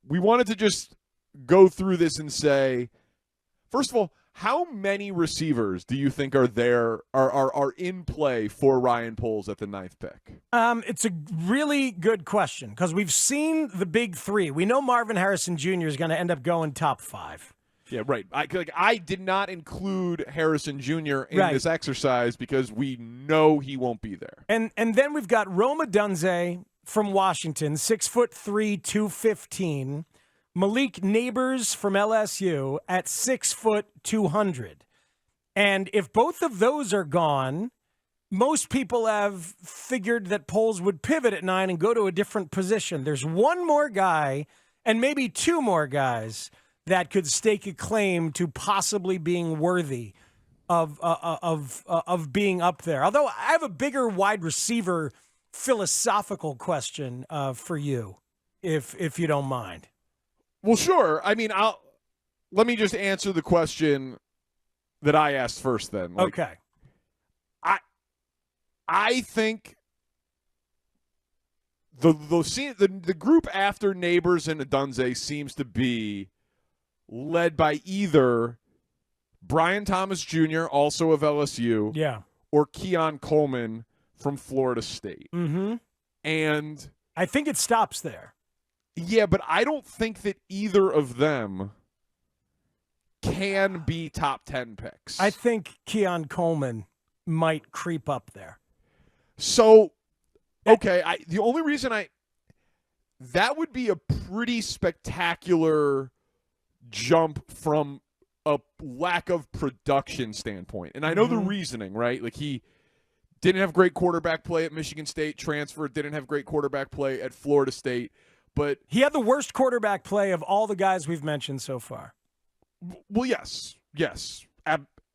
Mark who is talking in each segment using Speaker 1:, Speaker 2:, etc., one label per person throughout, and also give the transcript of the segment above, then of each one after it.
Speaker 1: we wanted to just go through this and say, first of all, how many receivers do you think are in play for Ryan Poles at the 9th pick?
Speaker 2: It's a really good question because we've seen the big three. We know Marvin Harrison Jr. is going to end up going top 5.
Speaker 1: Yeah, right. I did not include Harrison Jr. in this exercise because we know he won't be there.
Speaker 2: And then we've got Odunze from Washington, 6'3", 215. Malik Nabers from LSU at 6', 200. And if both of those are gone, most people have figured that Poles would pivot at 9 and go to a different position. There's one more guy and maybe two more guys that could stake a claim to possibly being worthy of being up there. Although I have a bigger wide receiver philosophical question for you, if you don't mind.
Speaker 1: Well, sure. I mean, let me just answer the question that I asked first then.
Speaker 2: Okay.
Speaker 1: I think the group after Nabers and Odunze seems to be led by either Brian Thomas Jr., also of LSU, or Keon Coleman from Florida State.
Speaker 2: Mm-hmm.
Speaker 1: And
Speaker 2: I think it stops there.
Speaker 1: Yeah, but I don't think that either of them can be top 10 picks.
Speaker 2: I think Keon Coleman might creep up there.
Speaker 1: So, okay, the only reason that would be a pretty spectacular jump from a lack of production standpoint. And I know the reasoning, right? Like, he didn't have great quarterback play at Michigan State, transferred, didn't have great quarterback play at Florida State. But
Speaker 2: he had the worst quarterback play of all the guys we've mentioned so far.
Speaker 1: Well, yes,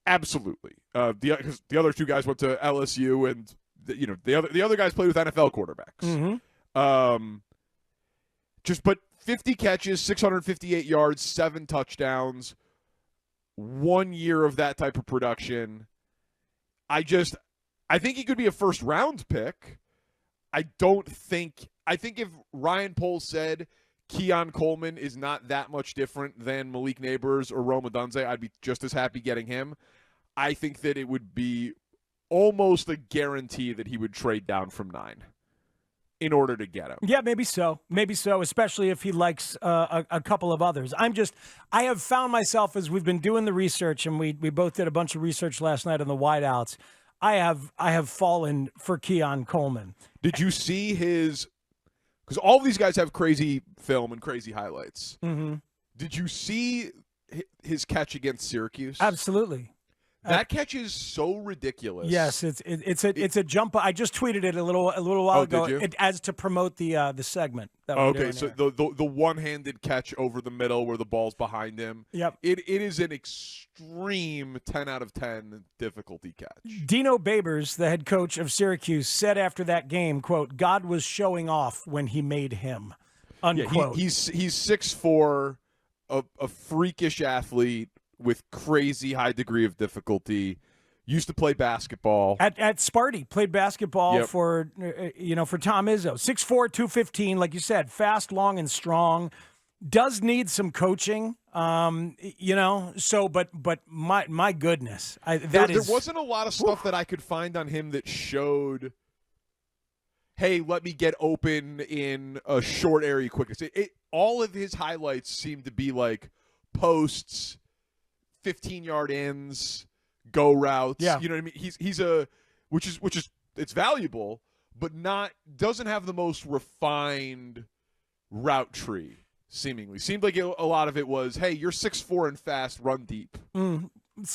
Speaker 1: absolutely. The other two guys went to LSU, and the other guys played with NFL quarterbacks.
Speaker 2: Mm-hmm.
Speaker 1: But 50 catches, 658 yards, 7 touchdowns, 1 year of that type of production. I think he could be a first round pick. I think if Ryan Poles said Keon Coleman is not that much different than Malik Nabers or Odunze, I'd be just as happy getting him. I think that it would be almost a guarantee that he would trade down from 9 in order to get him.
Speaker 2: Yeah, maybe so. Maybe so, especially if he likes a couple of others. I have found myself, as we've been doing the research, and we both did a bunch of research last night on the wideouts, I have fallen for Keon Coleman.
Speaker 1: Did you see his – because all these guys have crazy film and crazy highlights.
Speaker 2: Mm-hmm.
Speaker 1: Did you see his catch against Syracuse?
Speaker 2: Absolutely.
Speaker 1: That catch is so ridiculous.
Speaker 2: Yes, it's a jump. I just tweeted it a little while ago.
Speaker 1: Did you?
Speaker 2: As to promote the segment. That we're doing
Speaker 1: so
Speaker 2: here.
Speaker 1: the one-handed catch over the middle where the ball's behind him.
Speaker 2: Yep.
Speaker 1: It is an extreme 10 out of 10 difficulty catch.
Speaker 2: Dino Babers, the head coach of Syracuse, said after that game, quote, "God was showing off when he made him." Unquote.
Speaker 1: Yeah, he's 6'4", a freakish athlete with crazy high degree of difficulty. Used to play basketball
Speaker 2: at Sparty. Played basketball for Tom Izzo. 6'4", 215, like you said, fast, long, and strong. Does need some coaching, So, but my goodness,
Speaker 1: there wasn't a lot of stuff that I could find on him that showed, hey, let me get open in a short area quickness. All of his highlights seem to be like posts, 15-yard ends, go routes.
Speaker 2: Yeah.
Speaker 1: You know what I mean? He's which is it's valuable, but doesn't have the most refined route tree. Seemingly seemed like a lot of it was, hey, you're 6'4" and fast, run deep.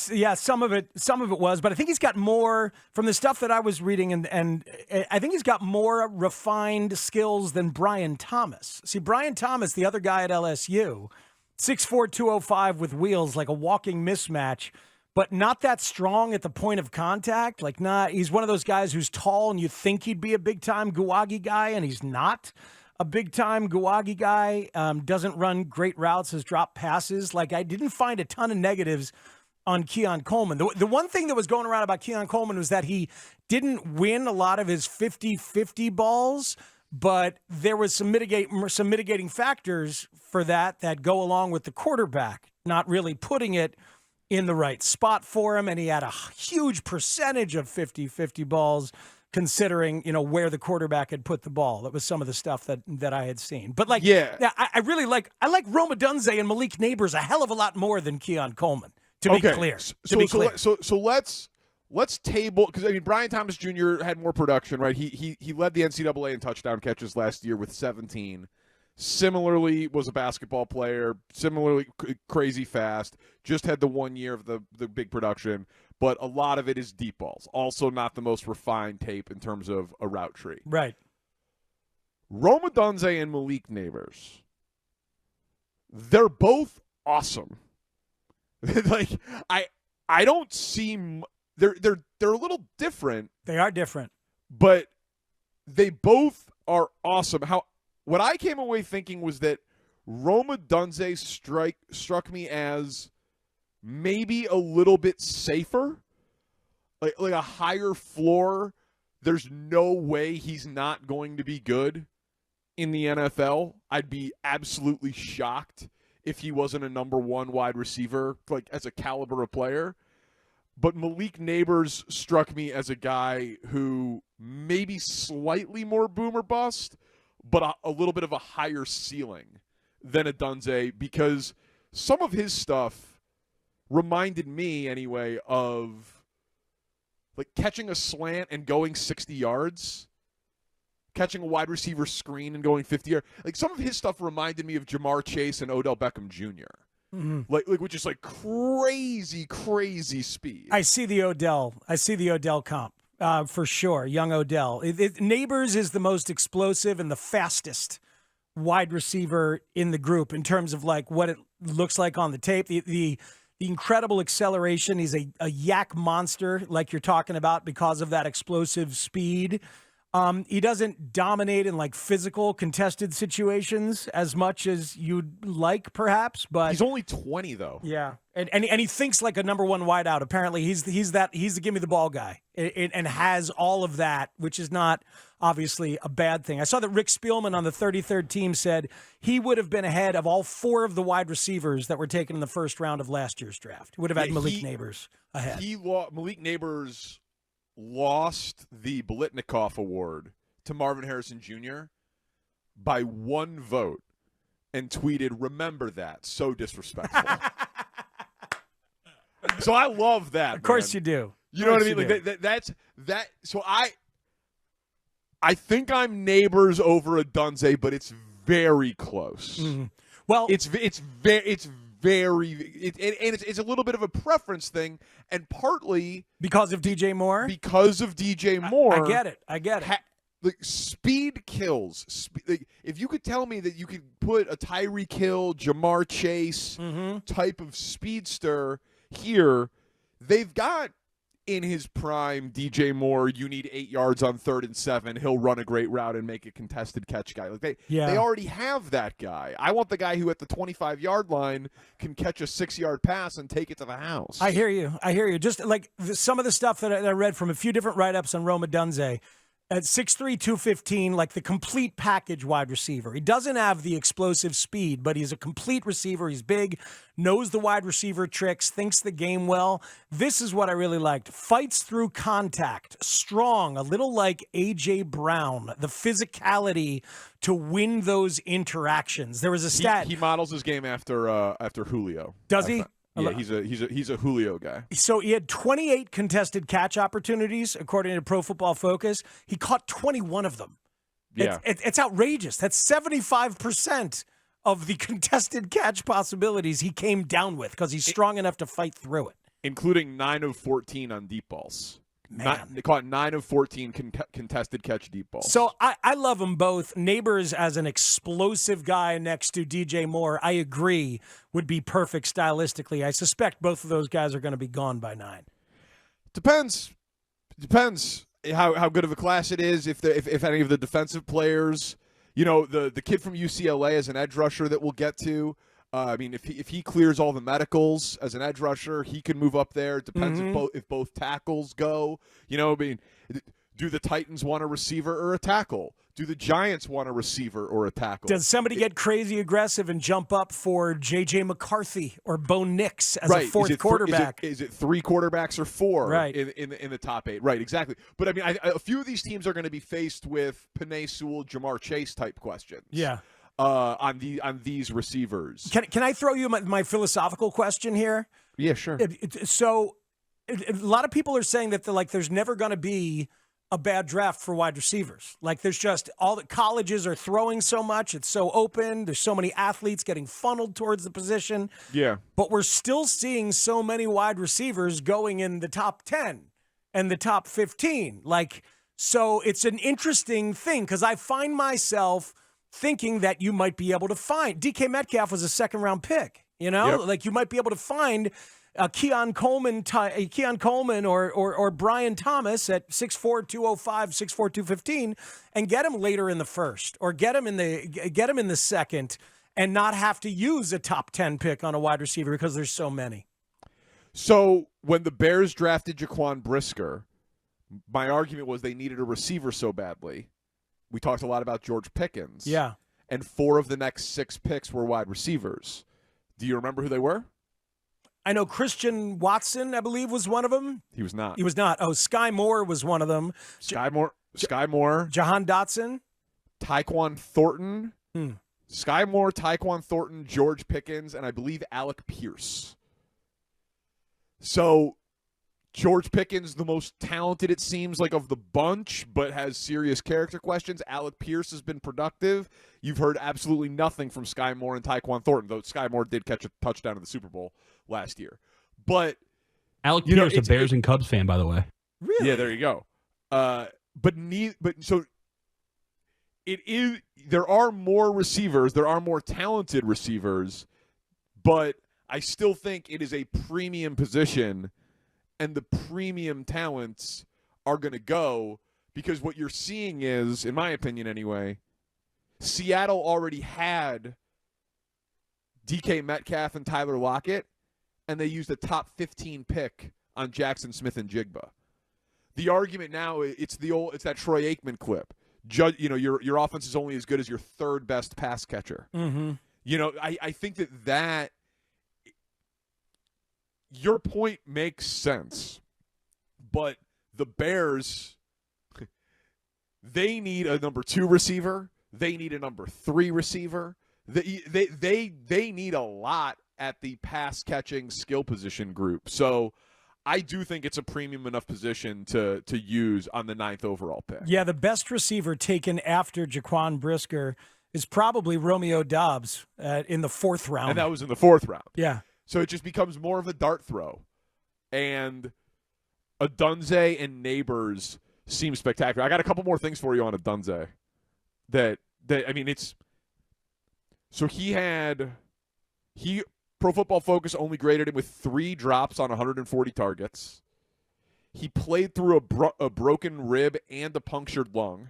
Speaker 2: Yeah, some of it was, but I think he's got more from the stuff that I was reading, and I think he's got more refined skills than Brian Thomas. See, Brian Thomas, the other guy at LSU, 6'4", 205 with wheels, like a walking mismatch, but not that strong at the point of contact. He's one of those guys who's tall and you think he'd be a big-time Guwagi guy, and he's not a big-time Guwagi guy. Doesn't run great routes, has dropped passes. I didn't find a ton of negatives on Keon Coleman. The one thing that was going around about Keon Coleman was that he didn't win a lot of his 50-50 balls, But there was some mitigating factors for that go along with the quarterback not really putting it in the right spot for him, and he had a huge percentage of 50-50 balls considering, where the quarterback had put the ball. That was some of the stuff that I had seen. But I really like Rome Odunze and Malik Nabers a hell of a lot more than Keon Coleman, to be clear.
Speaker 1: So let's table, because Brian Thomas Jr. had more production, right? He led the NCAA in touchdown catches last year with 17. Similarly, was a basketball player. Similarly, crazy fast. Just had the 1 year of the big production, but a lot of it is deep balls. Also, not the most refined tape in terms of a route tree.
Speaker 2: Right.
Speaker 1: Rome Odunze and Malik Nabers. They're both awesome. I don't see. They're a little different.
Speaker 2: They are different,
Speaker 1: but they both are awesome. What I came away thinking was that Rome Odunze struck me as maybe a little bit safer, like a higher floor. There's no way he's not going to be good in the NFL. I'd be absolutely shocked if he wasn't a number one wide receiver, as a caliber of player. But Malik Nabers struck me as a guy who maybe slightly more boom or bust, but a little bit of a higher ceiling than Odunze, because some of his stuff reminded me, anyway, of catching a slant and going 60 yards, catching a wide receiver screen and going 50 yards. Some of his stuff reminded me of Jamar Chase and Odell Beckham Jr. Mm-hmm. Which is crazy speed.
Speaker 2: I see the Odell comp for sure. Young Odell. Nabers is the most explosive and the fastest wide receiver in the group in terms of what it looks like on the tape. The incredible acceleration. He's a yak monster, like you're talking about, because of that explosive speed. He doesn't dominate in physical contested situations as much as you'd like, perhaps, but
Speaker 1: he's only 20 though.
Speaker 2: Yeah. And he thinks like a number one wideout. Apparently he's the give me the ball guy and has all of that, which is not obviously a bad thing. I saw that Rick Spielman on the 33rd team said he would have been ahead of all four of the wide receivers that were taken in the first round of last year's draft. He would have had Malik Nabers ahead.
Speaker 1: Malik Nabers lost the Biletnikoff Award to Marvin Harrison Jr. by one vote and tweeted, "Remember that, so disrespectful." So I love that.
Speaker 2: Of course you do.
Speaker 1: You know what I mean? That's that. So I think I'm Nabers over Odunze, but it's very close.
Speaker 2: Mm-hmm. Well,
Speaker 1: it's a little bit of a preference thing, and partly
Speaker 2: because of DJ Moore.
Speaker 1: I get it. Speed kills. If you could tell me that you could put a Tyreek Hill, Jamar Chase type of speedster here, they've got in his prime DJ Moore. You need 8 yards on 3rd and 7. He'll run a great route and make a contested catch guy. They already have that guy. I want the guy who at the 25-yard line can catch a 6-yard pass and take it to the house.
Speaker 2: I hear you. Just like some of the stuff that I read from a few different write-ups on Rome Odunze. At 6'3", 215, like the complete package wide receiver. He doesn't have the explosive speed, but he's a complete receiver. He's big, knows the wide receiver tricks, thinks the game well. This is what I really liked. Fights through contact, strong, a little like A.J. Brown, the physicality to win those interactions. There was a stat.
Speaker 1: He models his game after Julio.
Speaker 2: Does he?
Speaker 1: Yeah, he's a Julio guy.
Speaker 2: So he had 28 contested catch opportunities, according to Pro Football Focus. He caught 21 of them.
Speaker 1: Yeah.
Speaker 2: It's outrageous. That's 75% of the contested catch possibilities he came down with because he's strong enough to fight through it.
Speaker 1: Including 9 of 14 on deep balls. They caught 9 of 14 contested catch deep balls.
Speaker 2: So I love them both. Nabers as an explosive guy next to DJ Moore, I agree, would be perfect stylistically. I suspect both of those guys are going to be gone by 9.
Speaker 1: Depends how good of a class it is. If any of the defensive players, the kid from UCLA as an edge rusher that we'll get to. If he clears all the medicals as an edge rusher, he can move up there. It depends if both tackles go. Do the Titans want a receiver or a tackle? Do the Giants want a receiver or a tackle?
Speaker 2: Does somebody get crazy aggressive and jump up for J.J. McCarthy or Bo Nix as a fourth quarterback?
Speaker 1: Is it 3 quarterbacks or 4
Speaker 2: right.
Speaker 1: in the top 8? Right, exactly. But, I mean, a few of these teams are going to be faced with Penei Sewell, Jamar Chase type questions.
Speaker 2: Yeah.
Speaker 1: On these receivers.
Speaker 2: Can I throw you my philosophical question here?
Speaker 1: Yeah, sure.
Speaker 2: So a lot of people are saying that there's never going to be a bad draft for wide receivers. Like there's just all the colleges are throwing so much. It's so open. There's so many athletes getting funneled towards the position.
Speaker 1: Yeah.
Speaker 2: But we're still seeing so many wide receivers going in the top 10 and the top 15. So it's an interesting thing because I find myself thinking that you might be able to find DK Metcalf was a second-round pick. You know,
Speaker 1: Yep.
Speaker 2: you might be able to find Keon Coleman or Brian Thomas at 6'4", 205, 6'4", 215, and get him later in the first, or get him in the second, and not have to use a top 10 pick on a wide receiver because there's so many.
Speaker 1: So when the Bears drafted Jaquan Brisker, my argument was they needed a receiver so badly. We talked a lot about George Pickens.
Speaker 2: Yeah.
Speaker 1: And 4 of the next 6 picks were wide receivers. Do you remember who they were?
Speaker 2: I know Christian Watson, I believe, was one of them.
Speaker 1: He was not.
Speaker 2: He was not. Oh, Sky Moore was one of them.
Speaker 1: Sky Moore.
Speaker 2: Jahan Dotson.
Speaker 1: Tyquan Thornton. Sky Moore, Tyquan Thornton, George Pickens, and I believe Alec Pierce. So George Pickens, the most talented, it seems like, of the bunch, but has serious character questions. Alec Pierce has been productive. You've heard absolutely nothing from Sky Moore and Tyquan Thornton, though Sky Moore did catch a touchdown in the Super Bowl last year. But
Speaker 3: Alec Pierce, a Bears and Cubs fan, by the way.
Speaker 2: Really?
Speaker 1: Yeah, there you go. So it is. There are more receivers. There are more talented receivers, but I still think it is a premium position. And the premium talents are going to go because what you're seeing is, in my opinion anyway, Seattle already had DK Metcalf and Tyler Lockett, and they used a top 15 pick on Jackson Smith and Jigba. The argument now, it's that Troy Aikman clip. Your offense is only as good as your third best pass catcher.
Speaker 2: Mm-hmm.
Speaker 1: I think that your point makes sense, but the Bears, they need a number 2 receiver. They need a number 3 receiver. They need a lot at the pass catching skill position group. So I do think it's a premium enough position to use on the 9th overall pick.
Speaker 2: Yeah, the best receiver taken after Jaquan Brisker is probably Romeo Doubs in the 4th round.
Speaker 1: And that was in the 4th round.
Speaker 2: Yeah.
Speaker 1: So it just becomes more of a dart throw. And Odunze and Nabers seem spectacular. I got a couple more things for you on Odunze. Pro Football Focus only graded him with 3 drops on 140 targets. He played through a broken rib and a punctured lung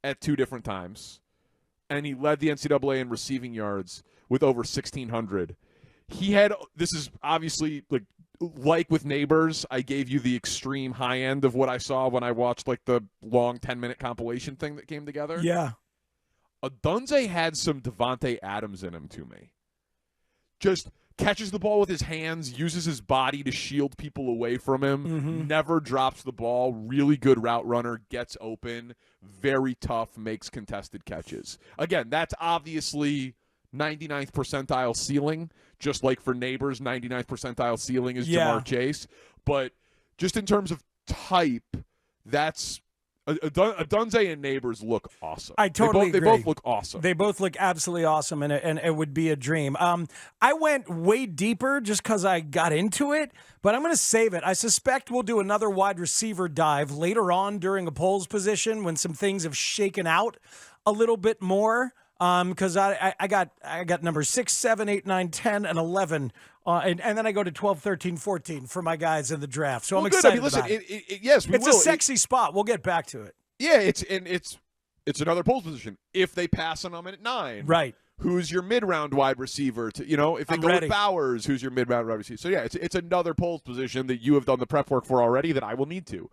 Speaker 1: at 2 different times. And he led the NCAA in receiving yards with over 1,600. This is obviously like with Nabers, I gave you the extreme high end of what I saw when I watched the long 10-minute compilation thing that came together.
Speaker 2: Yeah.
Speaker 1: Odunze had some Devontae Adams in him to me. Just catches the ball with his hands, uses his body to shield people away from him, never drops the ball, really good route runner, gets open, very tough, makes contested catches. Again, that's obviously 99th percentile ceiling, just like for Nabers, 99th percentile ceiling is Jamar Chase. But just in terms of type, that's Odunze and Nabers look awesome.
Speaker 2: I totally agree.
Speaker 1: They both look awesome.
Speaker 2: They both look absolutely awesome, and it would be a dream. I went way deeper just because I got into it, but I'm going to save it. I suspect we'll do another wide receiver dive later on during a polls position when some things have shaken out a little bit more. Because I got numbers 6, 7, 8, 9, 10, and 11, and then I go to 12, 13, 14 for my guys in the draft. So I'm excited about it.
Speaker 1: Yes, we
Speaker 2: it's
Speaker 1: will.
Speaker 2: A sexy spot. We'll get back to it.
Speaker 1: Yeah, it's another polls position. If they pass on them at 9,
Speaker 2: right?
Speaker 1: Who's your mid-round wide receiver? If they go with Bowers, who's your mid-round wide receiver? So yeah, it's another polls position that you have done the prep work for already that I will need to.